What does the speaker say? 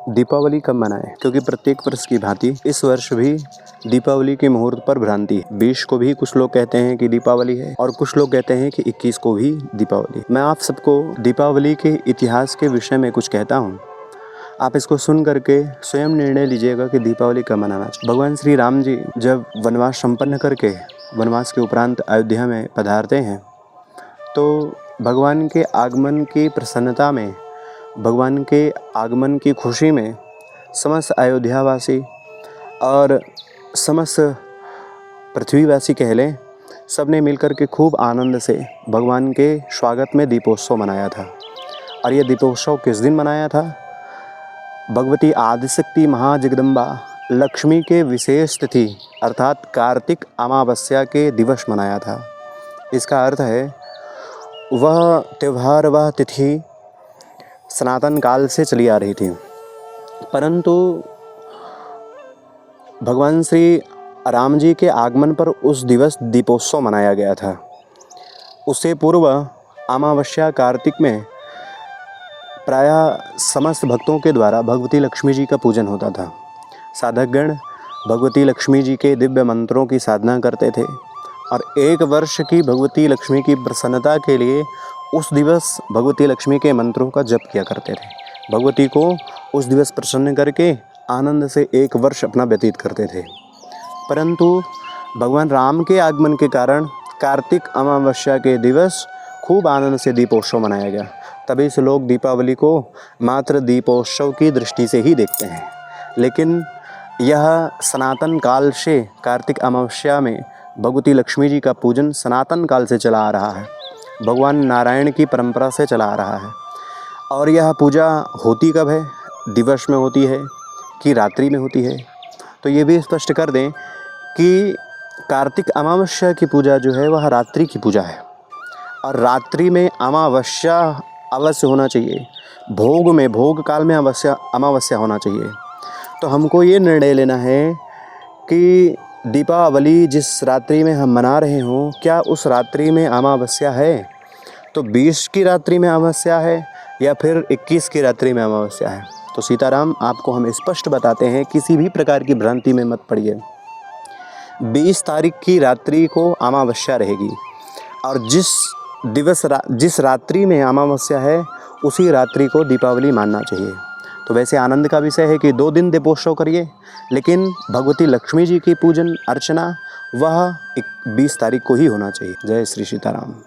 दीपावली कब मनाएं? क्योंकि प्रत्येक वर्ष की भांति इस वर्ष भी दीपावली के मुहूर्त पर भ्रांति है। 20 को भी कुछ लोग कहते हैं कि दीपावली है और कुछ लोग कहते हैं कि 21 को भी दीपावली। मैं आप सबको दीपावली के इतिहास के विषय में कुछ कहता हूँ। आप इसको सुन करके स्वयं निर्णय लीजिएगा कि दीपावली कब मनाना चाहिए। भगवान श्री राम जी जब वनवास संपन्न करके वनवास के उपरांत अयोध्या में पधारते हैं तो भगवान के आगमन की प्रसन्नता में, भगवान के आगमन की खुशी में समस्त अयोध्यावासी और समस्त पृथ्वीवासी कह लें, सब ने मिलकर के खूब आनंद से भगवान के स्वागत में दीपोत्सव मनाया था। और यह दीपोत्सव किस दिन मनाया था? भगवती आदिशक्ति महाजगदम्बा लक्ष्मी के विशेष तिथि अर्थात कार्तिक अमावस्या के दिवस मनाया था। इसका अर्थ है वह त्यौहार, वह तिथि सनातन काल से चली आ रही थी, परंतु भगवान श्री राम जी के आगमन पर उस दिवस दीपोत्सव मनाया गया था। उससे पूर्व अमावस्या कार्तिक में प्रायः समस्त भक्तों के द्वारा भगवती लक्ष्मी जी का पूजन होता था। साधकगण भगवती लक्ष्मी जी के दिव्य मंत्रों की साधना करते थे और एक वर्ष की भगवती लक्ष्मी की प्रसन्नता के लिए उस दिवस भगवती लक्ष्मी के मंत्रों का जप किया करते थे। भगवती को उस दिवस प्रसन्न करके आनंद से एक वर्ष अपना व्यतीत करते थे। परंतु भगवान राम के आगमन के कारण कार्तिक अमावस्या के दिवस खूब आनंद से दीपोत्सव मनाया गया। तभी से लोग दीपावली को मात्र दीपोत्सव की दृष्टि से ही देखते हैं, लेकिन यह सनातन काल से कार्तिक अमावस्या में भगवती लक्ष्मी जी का पूजन सनातन काल से चला आ रहा है, भगवान नारायण की परंपरा से चला आ रहा है। और यह पूजा होती कब है? दिवस में होती है कि रात्रि में होती है? तो ये भी स्पष्ट कर दें कि कार्तिक अमावस्या की पूजा जो है वह रात्रि की पूजा है और रात्रि में अमावस्या अवश्य होना चाहिए, भोग में, भोग काल में अमावस्या होना चाहिए। तो हमको ये निर्णय लेना है कि दीपावली जिस रात्रि में हम मना रहे हों, क्या उस रात्रि में अमावस्या है? तो 20 की रात्रि में अमावस्या है या फिर 21 की रात्रि में अमावस्या है? तो सीताराम आपको हम स्पष्ट बताते हैं, किसी भी प्रकार की भ्रांति में मत पड़िए। 20 तारीख की रात्रि को अमावस्या रहेगी और जिस रात्रि में अमावस्या है उसी रात्रि को दीपावली मानना चाहिए। तो वैसे आनंद का विषय है कि 2 दिन दीपोत्सव करिए, लेकिन भगवती लक्ष्मी जी की पूजन अर्चना वह 20 तारीख को ही होना चाहिए। जय श्री सीताराम।